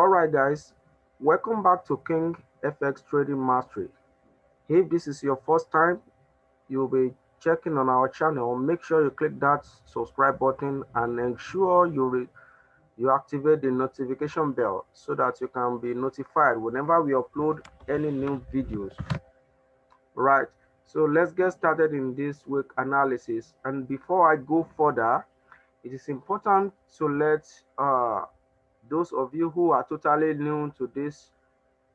Alright guys, welcome back to King FX Trading Mastery. If this is your first time, you'll be checking on our channel. Make sure you click that subscribe button and ensure you activate the notification bell so that you can be notified whenever we upload any new videos. Right, so let's get started in this week analysis. And before I go further, it is important to let those of you who are totally new to this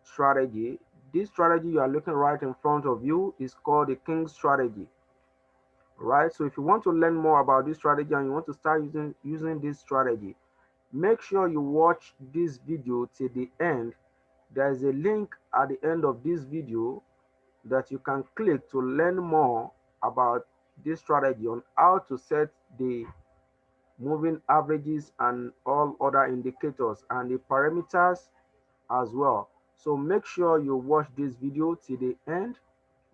strategy. This strategy you are looking right in front of you is called the King strategy. Right, so if you want to learn more about this strategy and you want to start using this strategy, make sure you watch this video till the end. There is a link at the end of this video that you can click to learn more about this strategy on how to set the moving averages and all other indicators and the parameters as well. So make sure you watch this video till the end.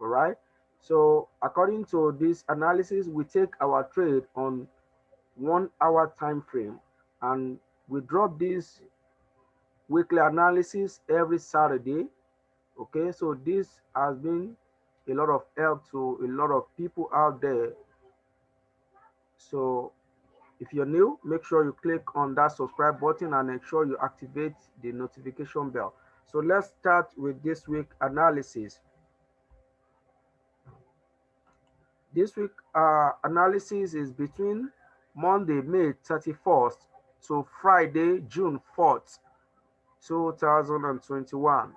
All right, so according to this analysis, we take our trade on 1 hour time frame, and we drop this weekly analysis every Saturday. Okay, so this has been a lot of help to a lot of people out there. So if you're new, make sure you click on that subscribe button and make sure you activate the notification bell. So let's start with this week analysis. This week analysis is between Monday, May 31st to Friday, June 4th, 2021.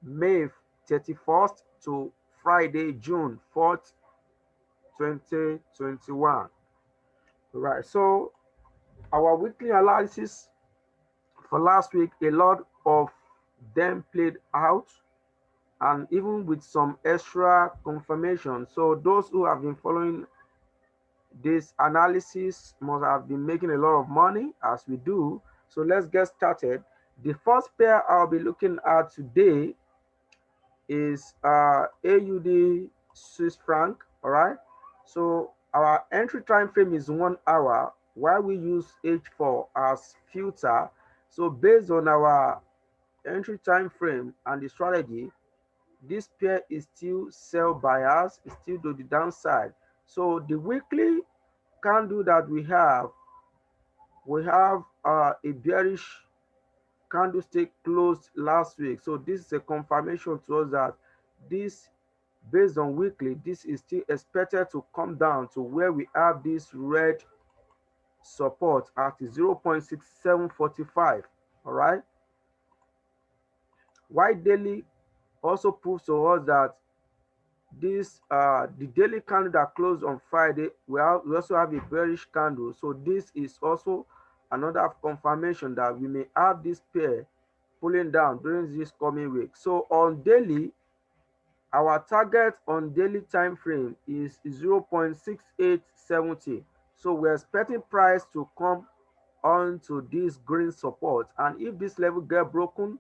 May 31st to Friday, June 4th, 2021. Right, so our weekly analysis for last week, a lot of them played out, and even with some extra confirmation. So those who have been following this analysis must have been making a lot of money, as we do. So let's get started. The first pair I'll be looking at today is Aud Swiss Franc. All right, so our entry time frame is 1 hour, while we use H4 as filter. So based on our entry time frame and the strategy, this pair is still sell bias, is still to the downside. So the weekly candle that we have a bearish candlestick closed last week. So this is a confirmation to us that this, based on weekly, this is still expected to come down to where we have this red support at 0.6745. all right, while daily also proves to us that this the daily candle that closed on Friday, we also have a bearish candle. So this is also another confirmation that we may have this pair pulling down during this coming week. So on daily, our target on daily time frame is 0.6870. So we're expecting price to come onto this green support, and if this level get broken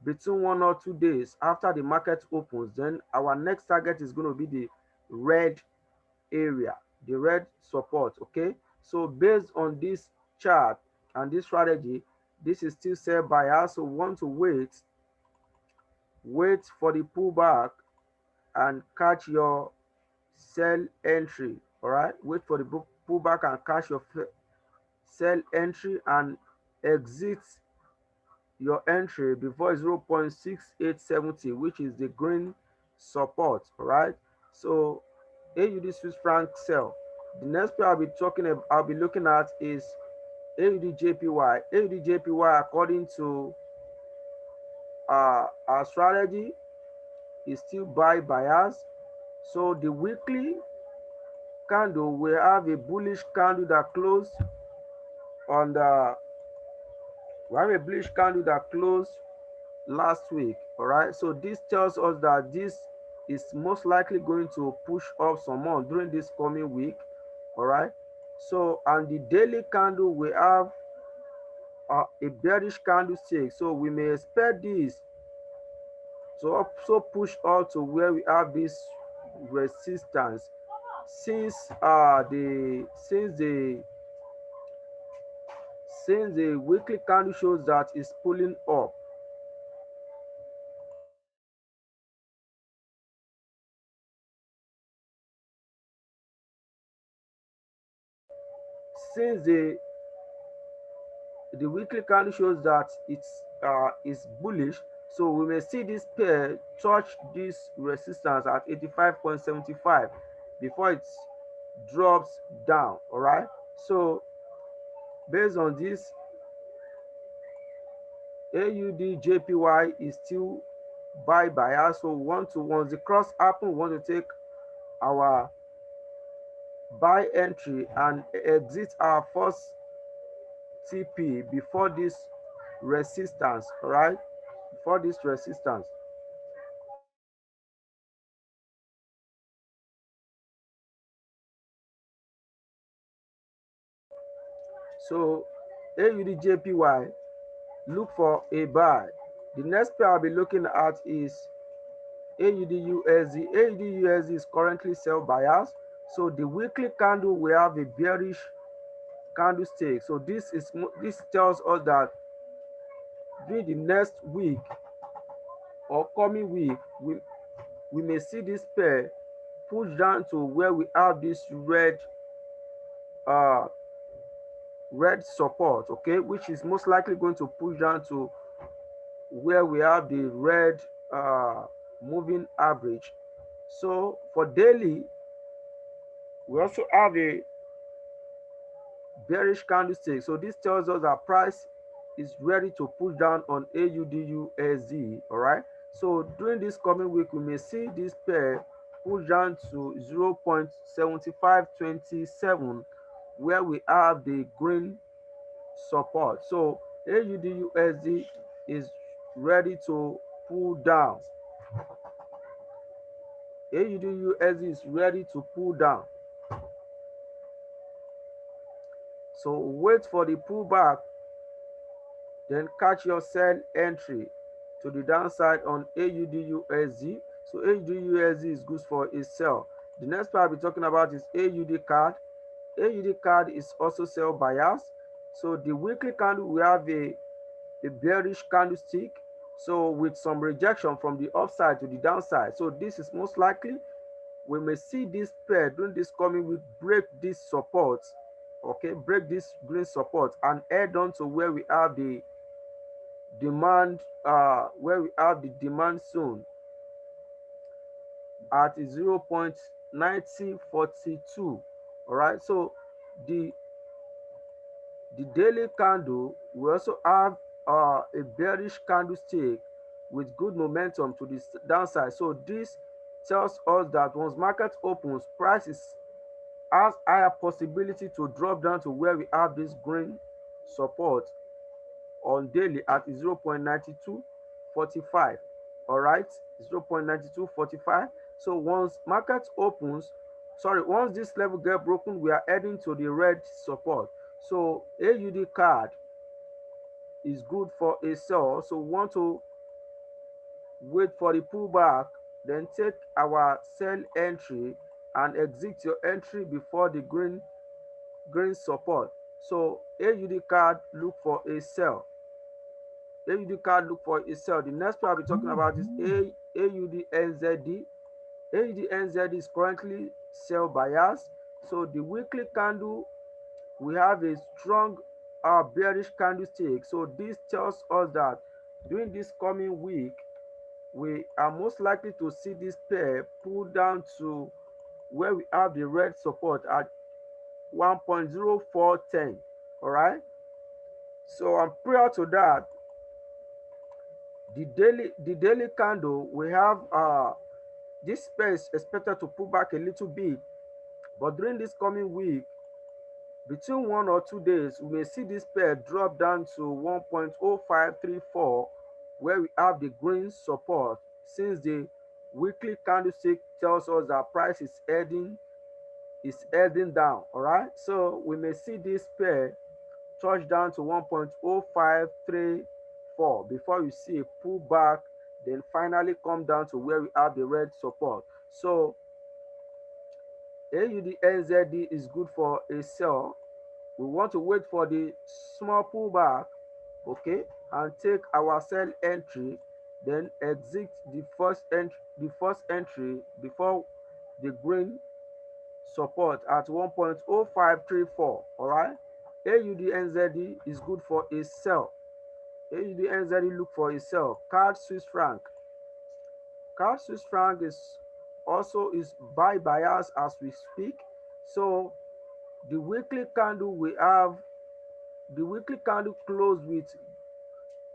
between 1 or 2 days after the market opens, then our next target is going to be the red area, the red support. Okay, so based on this chart and this strategy, this is still sell bias. So want to wait for the pullback and catch your sell entry. All right, wait for the pullback and catch your sell entry and exit your entry before 0.6870, which is the green support. All right, so AUD Swiss franc sell. The next pair I'll be looking at is AUD Jpy. AUD Jpy, according to our strategy, is still buy bias. So the weekly candle will have a bullish candle that closed on the last week. All right, so this tells us that this is most likely going to push up some more during this coming week. All right, so and the daily candle will have a bearish candlestick, so we may expect this to also push up to where we have this resistance, since since the weekly candle shows that it's pulling up. Since the weekly candle shows that it's is bullish, so we may see this pair touch this resistance at 85.75 before it drops down. All right, so based on this, Aud Jpy is still buy bias. So once the cross happen, we want to take our buy entry and exit our first TP before this resistance. All right, before this resistance. So AUD JPY, look for a buy. The next pair I'll be looking at is AUD USD. AUD USD is currently sell bias. So the weekly candle we have a bearish candlestick. So this tells us that during the next week or coming week, we may see this pair push down to where we have this uh red support, okay, which is most likely going to push down to where we have the red moving average. So for daily, we also have a bearish candlestick. So this tells us that price is ready to push down on AUD USD. All right. So during this coming week, we may see this pair push down to 0.7527, where we have the green support. So AUD USD is ready to pull down. AUD USD is ready to pull down. So wait for the pullback, then catch your sell entry to the downside on AUD USD. So AUD USD is good for a sell. The next part I'll be talking about is AUD card. AUD card is also sell bias. So the weekly candle, we have a bearish candlestick. So with some rejection from the upside to the downside. So this is most likely we may see this pair during this coming week break this support, okay, break this green support and head on to where we have the demand zone at 0.9042. All right, so the daily candle, we also have a bearish candlestick with good momentum to the downside. So this tells us that once market opens, prices has higher possibility to drop down to where we have this green support on daily at 0.9245. All right, 0.9245. So once market opens, once this level get broken, we are heading to the red support. So AUD card is good for a sell. So we want to wait for the pullback, then take our sell entry and exit your entry before the green support. So AUD card, look for a sell. AUD card, look for a sell. The next part I'll be talking about is AUD Nzd. AUD Nzd is currently sell bias. So the weekly candle, we have a strong bearish candlestick. So this tells us that during this coming week, we are most likely to see this pair pull down to where we have the red support at 1.0410. All right, so prior to that, the daily candle, we have this space expected to pull back a little bit, but during this coming week, between 1 or 2 days, we may see this pair drop down to 1.0534, where we have the green support, since the weekly candlestick tells us that price is heading down. All right, so we may see this pair touch down to 1.0534 before you see a pullback, then finally come down to where we have the red support. So AUD NZD is good for a sell. we want to wait for the small pullback, okay, and take our sell entry, then exit the first entry before the green support at 1.0534. all right. AUD Nzd is good for a sell. AUD Nzd look for a sell. Card Swiss franc. Card Swiss franc is also is buy bias as we speak. So the weekly candle we have, the weekly candle closed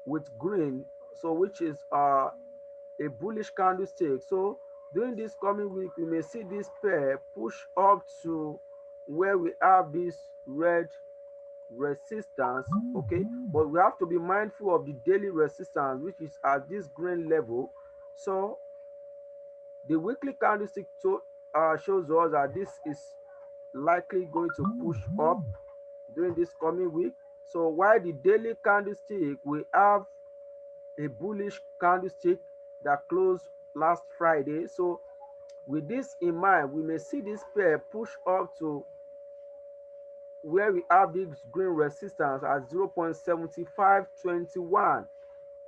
with green, so which is a bullish candlestick. So during this coming week, we may see this pair push up to where we have this red resistance, okay, but we have to be mindful of the daily resistance, which is at this green level. So the weekly candlestick shows us that this is likely going to push up during this coming week. So while the daily candlestick, we have a bullish candlestick that closed last Friday. So with this in mind, we may see this pair push up to where we have this green resistance at 0.7521.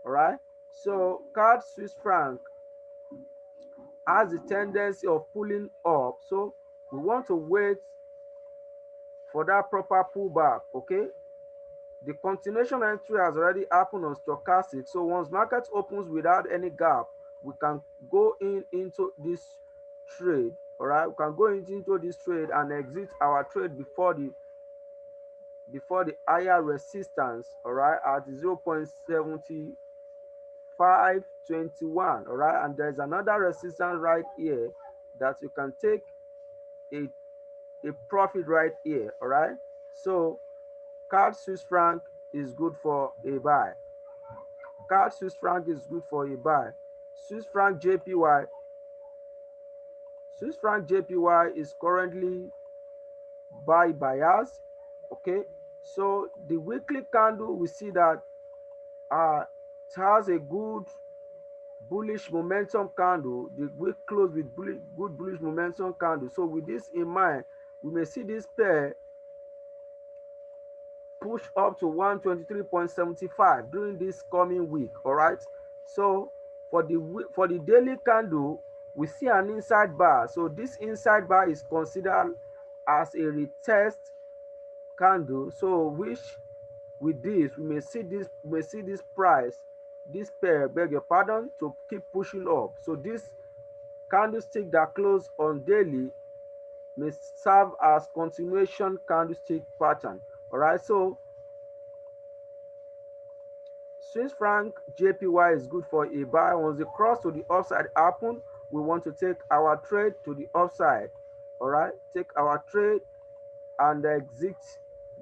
all right. So card Swiss franc has the tendency of pulling up, so we want to wait for that proper pullback, okay. The continuation entry has already happened on stochastic, so once market opens without any gap, we can go into this trade. all right, we can go into this trade and exit our trade before the higher resistance, all right, at 0.7521. all right, and there's another resistance right here that you can take a profit right here. all right, so card Swiss franc is good for a buy. Card Swiss franc is good for a buy. Swiss franc JPY. Swiss franc JPY is currently buy bias, okay. So the weekly candle, we see that it has a good bullish momentum candle. The week closed with good bullish momentum candle. So with this in mind, we may see this pair push up to 123.75 during this coming week. all right. So for the daily candle, we see an inside bar. So this inside bar is considered as a retest candle. So which with this, we may see this price, this pair, beg your pardon, to keep pushing up. So this candlestick that closed on daily may serve as continuation candlestick pattern. all right. So Swiss franc JPY is good for a buy. Once the cross to the upside happen, we want to take our trade to the upside. all right, take our trade and exit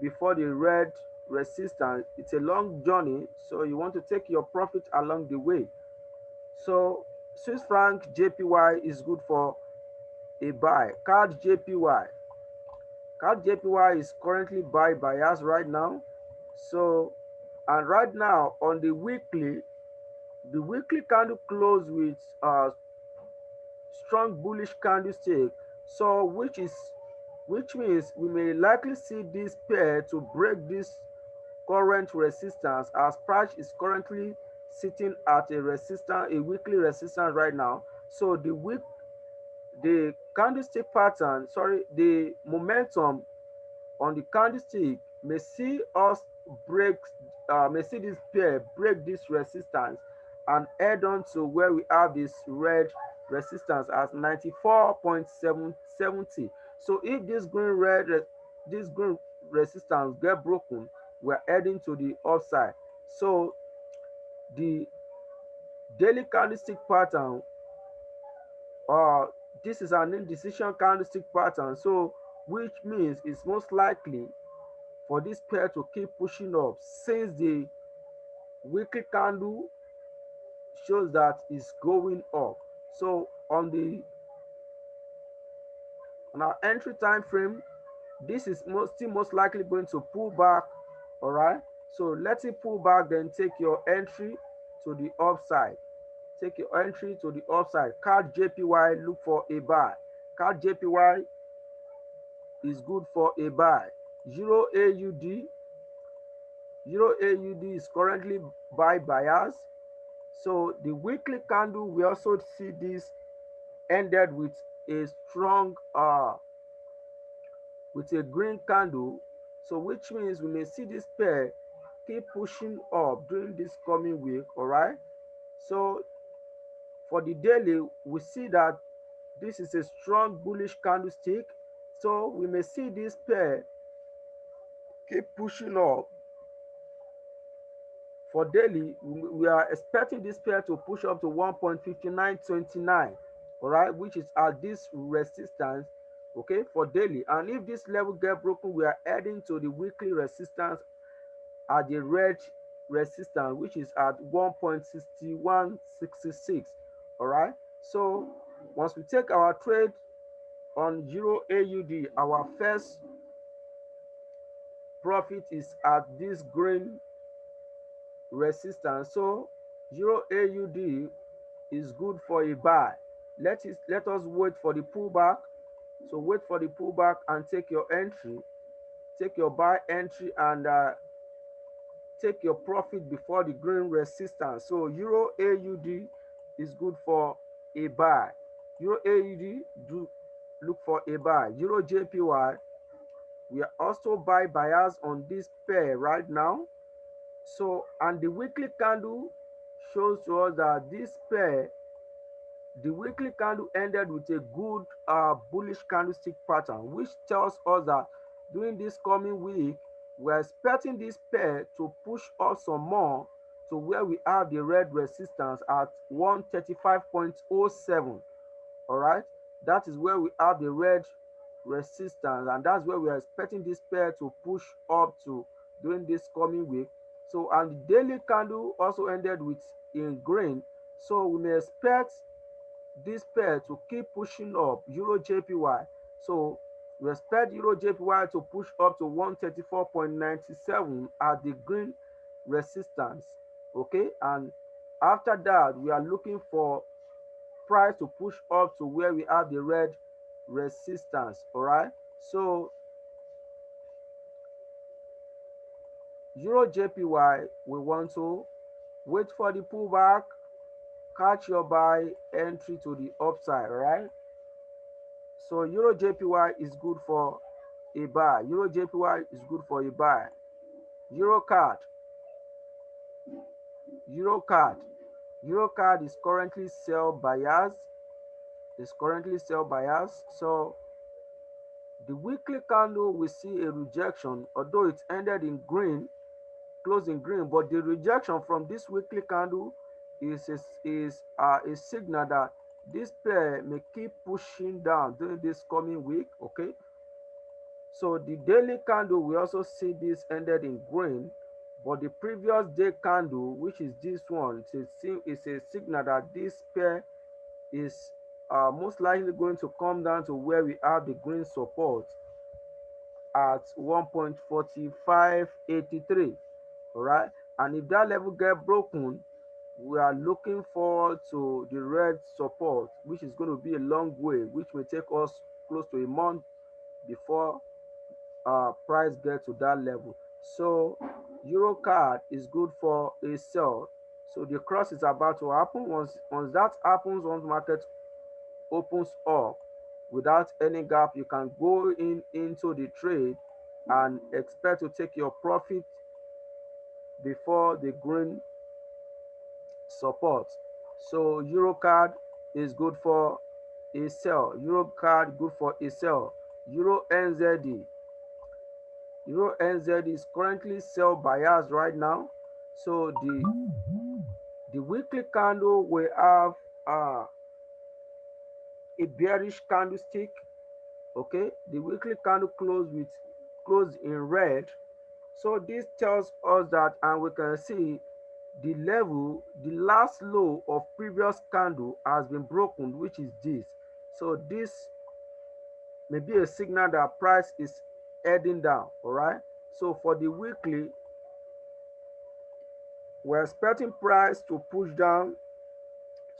before the red resistance. It's a long journey, so you want to take your profit along the way. So Swiss franc JPY is good for a buy. Card JPY. Card JPY is currently buy bias right now. So, and right now on the weekly candle closed with strong bullish candlestick. So which means we may likely see this pair to break this current resistance, as price is currently sitting at a weekly resistance right now. So the candlestick pattern, the momentum on the candlestick may see us may see this pair break this resistance and head on to where we have this red resistance at 94.770. So if this green resistance get broken, we're heading to the upside. So the daily candlestick pattern, this is an indecision candlestick pattern, so which means it's most likely for this pair to keep pushing up, since the weekly candle shows that it's going up. So on our entry time frame, this is still most likely going to pull back. all right, so let it pull back, then take your entry to the upside. Take your entry to the upside. Card JPY, look for a buy. Card JPY is good for a buy. Euro AUD. Euro AUD is currently buy bias. So the weekly candle, we also see this ended with a strong with a green candle, so which means we may see this pair keep pushing up during this coming week. All right, so for the daily, we see that this is a strong bullish candlestick, so we may see this pair keep pushing up. For daily, we are expecting this pair to push up to 1.5929, all right, which is at this resistance, okay, for daily. And if this level get broken, we are heading to the weekly resistance at the red resistance, which is at 1.6166, all right. So once we take our trade on Euro AUD, our first profit is at this green resistance. So Euro AUD is good for a buy. Let us wait for the pullback. So wait for the pullback and take your entry, take your buy entry, and take your profit before the green resistance. So Euro AUD is good for a buy. Euro AUD, do look for a buy. Euro JPY, we are also buy bias on this pair right now. So, and the weekly candle shows to us that this pair, the weekly candle ended with a good bullish candlestick pattern, which tells us that during this coming week, we're expecting this pair to push up some more to where we have the red resistance at 135.07. All right, that is where we have the red resistance, and that's where we are expecting this pair to push up to during this coming week. So, and the daily candle also ended with in green, so we may expect this pair to keep pushing up Euro JPY. So we expect Euro JPY to push up to 134.97 at the green resistance, okay. And after that, we are looking for price to push up to where we have the red resistance. All right, so Euro JPY, we want to wait for the pullback, catch your buy entry to the upside. All right, so Euro JPY is good for a buy. Euro JPY is good for a buy. Euro card, Euro card, Euro card is currently sell bias. Is currently sell bias. So the weekly candle, we see a rejection, although it ended in green, closed in green, but the rejection from this weekly candle is a signal that this pair may keep pushing down during this coming week, okay. So the daily candle, we also see this ended in green, but the previous day candle, which is this one, it's a signal that this pair is most likely going to come down to where we have the green support at 1.4583. All right, and if that level get broken, we are looking forward to the red support, which is going to be a long way, which may take us close to a month before price get to that level. So Euro card is good for a sell. So the cross is about to happen. Once that happens, once market opens up without any gap, you can go into the trade and expect to take your profit before the green support. So Euro card is good for a sell. Euro card good for a sell. Euro Nzd. Euro Nzd is currently sell bias right now. So the weekly candle will have a bearish candlestick. Okay, the weekly candle closed in red. So this tells us that, and we can see the level, the last low of previous candle has been broken, which is this. So this may be a signal that price is heading down. All right, so for the weekly, we're expecting price to push down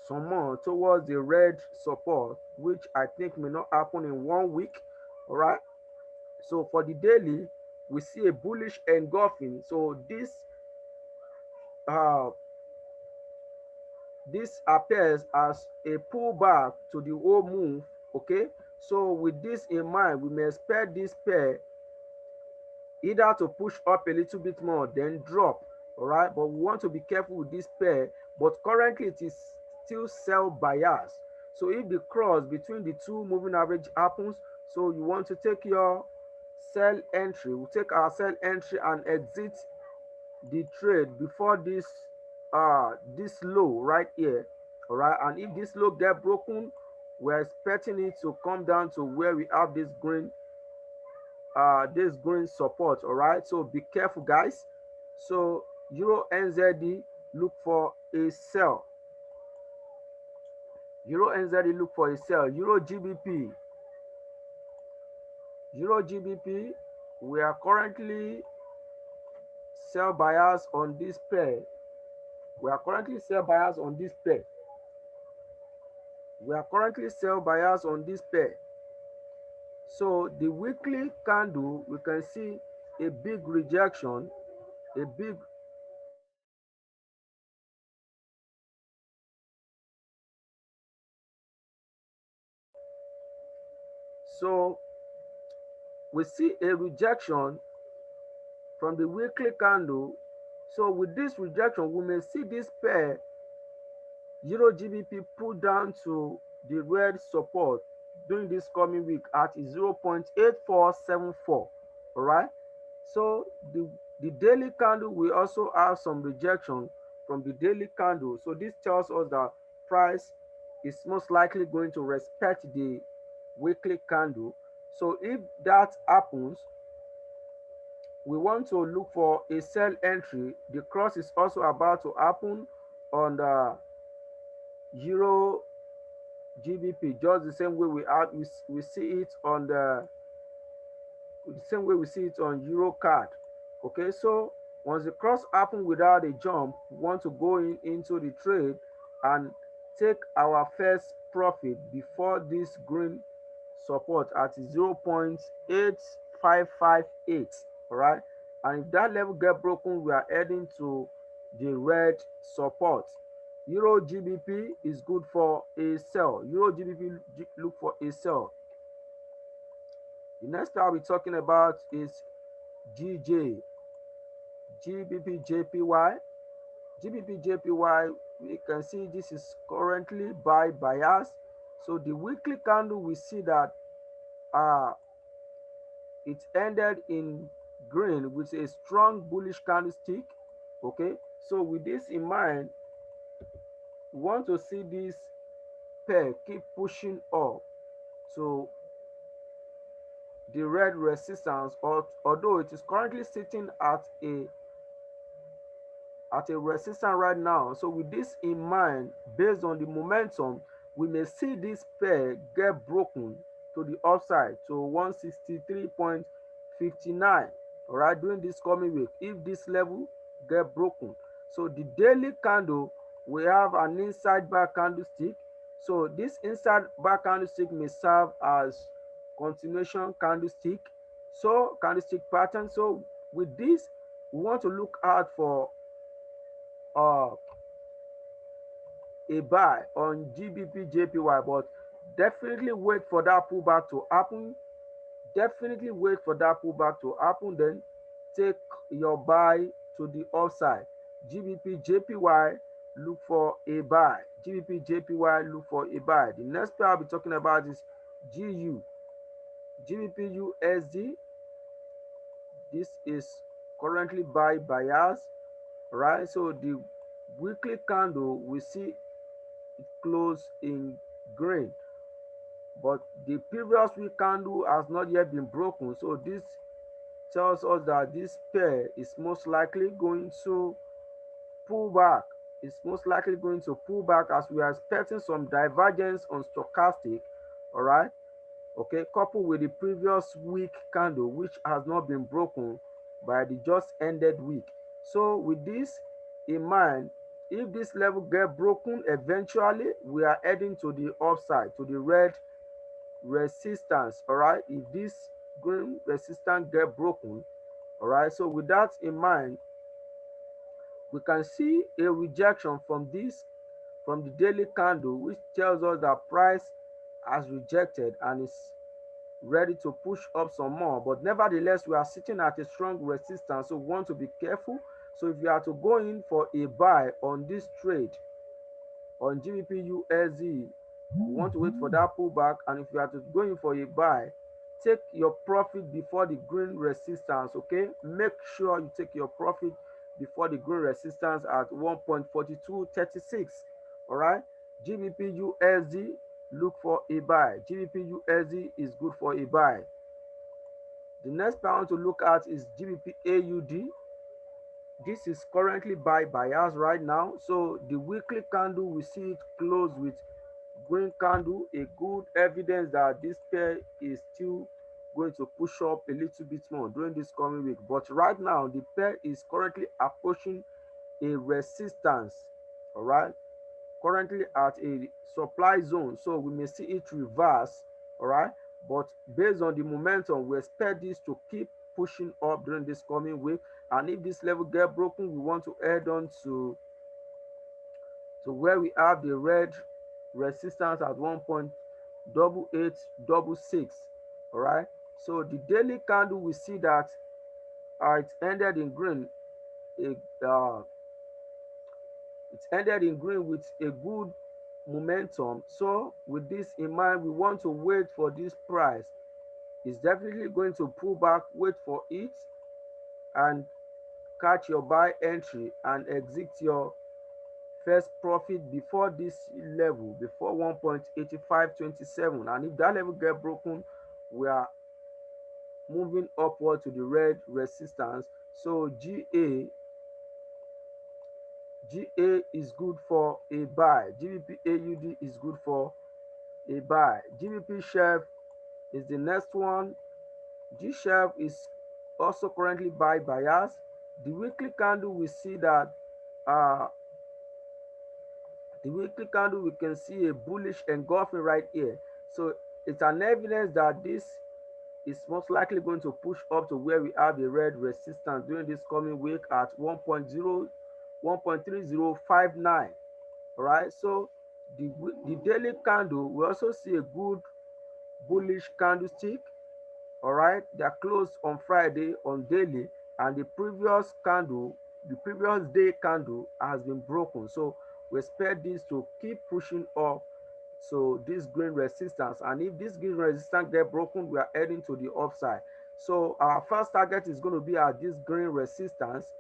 some more towards the red support, which I think may not happen in 1 week. All right, so for the daily, we see a bullish engulfing. So uh, this appears as a pullback to the whole move. Okay, so with this in mind, we may expect this pair either to push up a little bit more then drop. All right, but we want to be careful with this pair. But currently it is still sell bias. So if the cross between the two moving average happens, so you want to take your sell entry. We'll take our sell entry and exit the trade before this low right here. All right, and if this low get broken, we're expecting it to come down to where we have this green support. All right, so be careful, guys. So Euro NZD, look for a sell. Euro NZD, look for a sell. Euro GBP, we are currently sell bias on this pair. We are currently sell bias on this pair. So the weekly candle, we can see a big rejection, a big so we see a rejection from the weekly candle. So with this rejection, we may see this pair Euro GBP pull down to the red support during this coming week at 0.8474. All right, so the daily candle will also have some rejection from the daily candle. So this tells us that price is most likely going to respect the weekly candle. So if that happens, we want to look for a sell entry. The cross is also about to happen on the Euro GBP, just the same way we see it on Euro card. Okay, so once the cross happen without a jump, we want to go into the trade and take our first profit before this green support at 0.8558. All right, and if that level get broken, we are heading to the red support. Euro GBP is good for a sell. Euro GBP, look for a sell. The next I'll be talking about is GBP Jpy. Gbp Jpy, we can see this is currently buy bias. So the weekly candle, we see that it ended in green with a strong bullish candlestick. Okay, so with this in mind, we want to see this pair keep pushing up to the red resistance, although it is currently sitting at a resistance right now. So with this in mind, based on the momentum, we may see this pair get broken to the upside to 163.59. all right, during this coming week, if this level get broken. So the daily candle, we have an inside back candlestick. So this inside back candlestick may serve as continuation candlestick, so candlestick pattern. So with this, we want to look out for a buy on Gbp Jpy, but definitely wait for that pullback to happen. Then take your buy to the upside. Gbp Jpy, look for a buy. Gbp Jpy, look for a buy. The next pair I'll be talking about is Gbp Usd. This is currently buy bias, right? So the weekly candle, we see it close in green, but the previous week candle has not yet been broken. So this tells us that this pair is most likely going to pull back. As we are expecting some divergence on stochastic. All right, okay, coupled with the previous week candle, which has not been broken by the just ended week. So with this in mind, if this level get broken, eventually we are heading to the upside, to the red resistance. All right, if this green resistance get broken, All right, so with that in mind, we can see a rejection from the daily candle, which tells us that price has rejected and is ready to push up some more. But nevertheless, we are sitting at a strong resistance, so we want to be careful. So if you are to go in for a buy on this trade on Gbp Usd, you want to wait for that pullback. And if you are to go in for a buy, take your profit before the green resistance. Okay, make sure you take your profit before the green resistance at 1.4236. all right, Gbp Usd, look for a buy. Gbp Usd is good for a buy. The next pair I want to look at is Gbp Aud. This is currently buy bias right now. So the weekly candle, we see it close with green candle, a good evidence that this pair is still going to push up a little bit more during this coming week. But right now, the pair is currently approaching a resistance, all right, currently at a supply zone, so we may see it reverse, all right, but based on the momentum, we expect this to keep pushing up during this coming week. And if this level get broken, we want to head on to where we have the red resistance at 1.8866. all right, so the daily candle, we see that it ended in green. It ended in green with a good momentum. So with this in mind, we want to wait for this price. It's definitely going to pull back. Wait for it and catch your buy entry and exit your first profit before this level, before 1.8527. And if that level get broken, we are moving upward to the red resistance. So GA is good for a buy. Gbp Aud is good for a buy. Gbp Chef is the next one. G Chef is also currently buy bias. The weekly candle, we see that we can see a bullish engulfing right here. So it's an evidence that this is most likely going to push up to where we have a red resistance during this coming week at 1.3059. all right, so the daily candle, we also see a good bullish candlestick. all right, they're closed on Friday on daily, and the previous day candle has been broken. So we expect this to keep pushing up, so this green resistance, and if this green resistance get broken, we are heading to the upside. So our first target is going to be at this green resistance.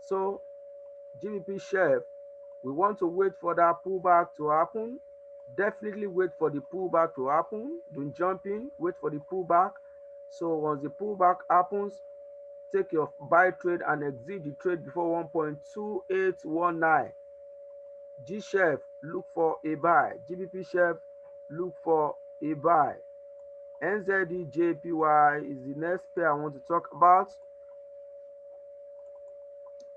So GBP Chef, we want to wait for that pullback to happen. Definitely wait for the pullback to happen. Don't jump in, wait for the pullback. So once the pullback happens, take your buy trade and exit the trade before 1.2819. G Chef, look for a buy. GBP Chef, look for a buy. Nzd Jpy is the next pair I want to talk about.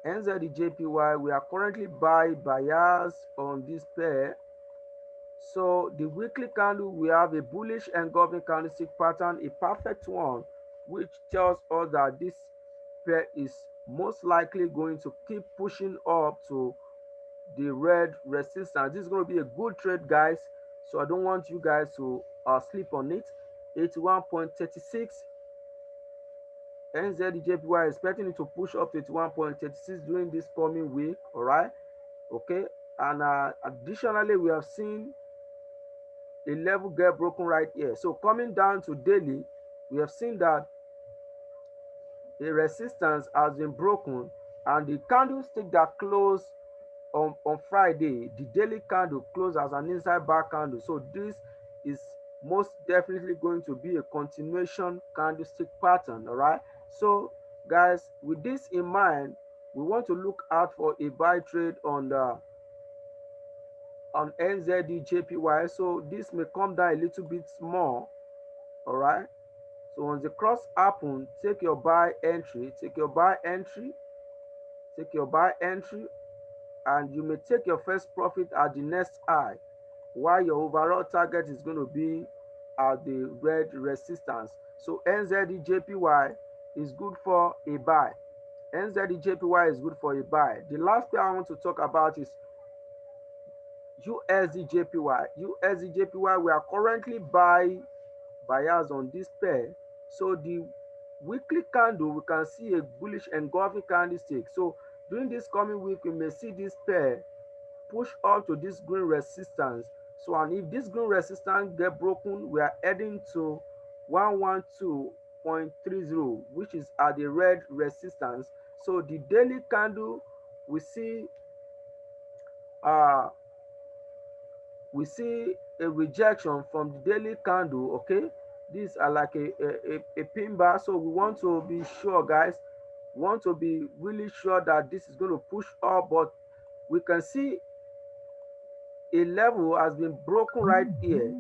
Nzd Jpy, we are currently buy bias on this pair. So the weekly candle, we have a bullish engulfing candlestick pattern, a perfect one, which tells us that this pair is most likely going to keep pushing up to the red resistance. This is going to be a good trade, guys, so I don't want you guys to sleep on it. 81.36. NZDJPY expecting it to push up to 81.36 during this coming week. All right, okay, and additionally, we have seen a level get broken right here. So coming down to daily, we have seen that a resistance has been broken, and the candlestick that closed on Friday, the daily candle closed as an inside bar candle. So this is most definitely going to be a continuation candlestick pattern. All right, so guys, with this in mind, we want to look out for a buy trade on NZD JPY. So this may come down a little bit more. All right, so once the cross happen, take your buy entry, and you may take your first profit at the next high, while your overall target is going to be at the red resistance. So NZD JPY, is good for a buy. Nzd Jpy is good for a buy. The last pair I want to talk about is USD Jpy. USD Jpy, we are currently buyers on this pair. So the weekly candle, we can see a bullish engulfing candlestick. So during this coming week, we may see this pair push up to this green resistance. So, and if this green resistance get broken, we are heading to 112.30, which is at the red resistance. So the daily candle, we see a rejection from the daily candle. Okay, these are like a pin bar. So we want to be sure, guys, want to be really sure that this is going to push up, but we can see a level has been broken right here.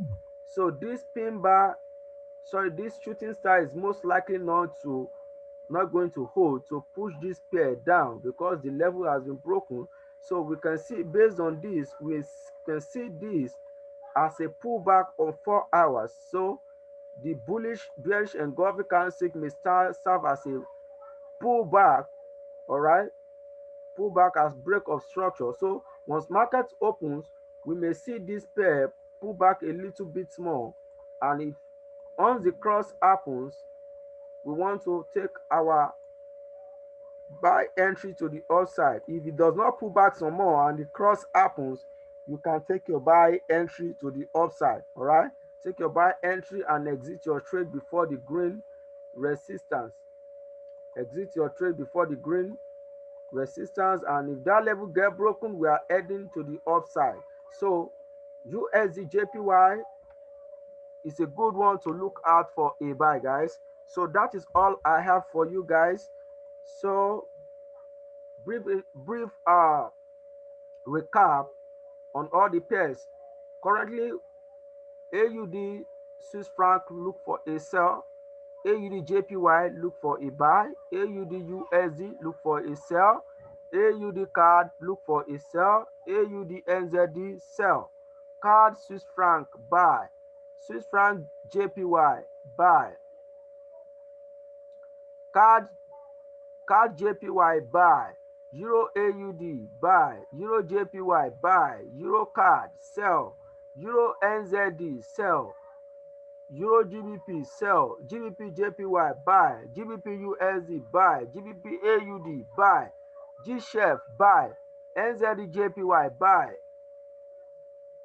So this pin bar, sorry, this shooting star is most likely not going to hold to push this pair down because the level has been broken. So we can see, based on this, we can see this as a pullback on 4 hours. So the bearish engulfing candlestick may serve as a pullback, all right, pullback as break of structure. So once market opens, we may see this pair pull back a little bit more, and if once the cross happens, we want to take our buy entry to the upside. If it does not pull back some more and the cross happens, you can take your buy entry to the upside. All right, take your buy entry and exit your trade before the green resistance. Exit your trade before the green resistance, and if that level get broken, we are heading to the upside. So USD Jpy is a good one to look out for a buy, guys. So that is all I have for you guys. So brief recap on all the pairs. Currently, Aud Swiss Franc, look for a sell. Aud Jpy, look for a buy. Aud USD, look for a sell. Aud card, look for a sell. Aud Nzd, sell. Card Swiss Franc, buy. Swiss Franc Jpy, buy. Card Jpy, buy. Euro AUD, buy. Euro Jpy, buy. Euro card, sell. Euro Nzd, sell. Euro Gbp, sell. Gbp Jpy, buy. Gbp Usd, buy. Gbp Aud, buy. G-Chef, buy. Nzd Jpy, buy.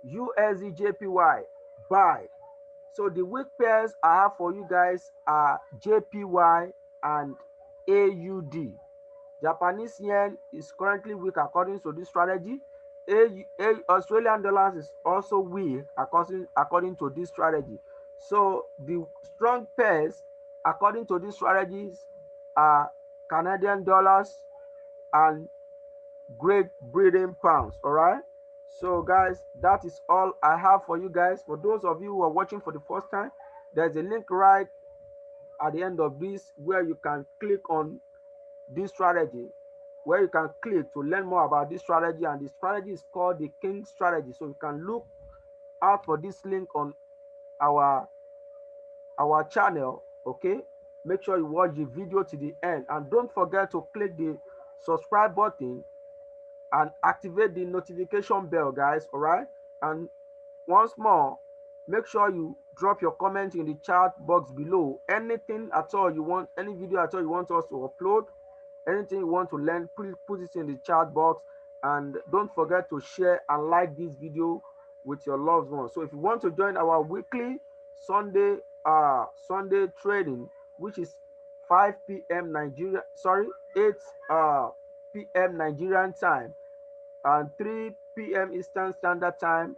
USD Jpy, buy. So the weak pairs I have for you guys are JPY and AUD. Japanese yen is currently weak according to this strategy. Australian dollars is also weak according to this strategy. So the strong pairs according to these strategies are Canadian dollars and Great Britain pounds. All right. So guys, that is all I have for you guys. For those of you who are watching for the first time, there's a link right at the end of this where you can click on this strategy, where you can click to learn more about this strategy, and the strategy is called the King strategy. So you can look out for this link on our channel. Okay, make sure you watch the video to the end, and don't forget to click the subscribe button and activate the notification bell, guys. All right, and once more, make sure you drop your comment in the chat box below. Anything at all you want, any video at all you want us to upload, anything you want to learn, please put it in the chat box, and don't forget to share and like this video with your loved ones. So if you want to join our weekly Sunday trading, which is 5 p.m. Nigeria, sorry, 8 p.m. Nigerian time and 3 p.m. Eastern Standard Time,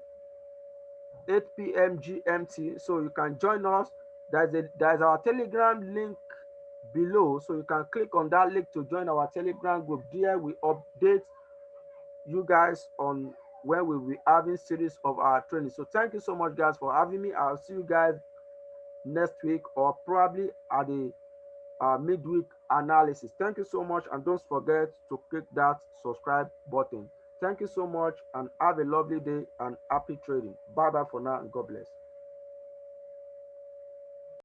8 p.m. GMT. So you can join us. There's our Telegram link below, so you can click on that link to join our Telegram group. There we update you guys on when we will be having series of our training. So thank you so much, guys, for having me. I'll see you guys next week, or probably at the midweek analysis. Thank you so much, and don't forget to click that subscribe button. Thank you so much, and have a lovely day and happy trading. Bye bye for now, and God bless.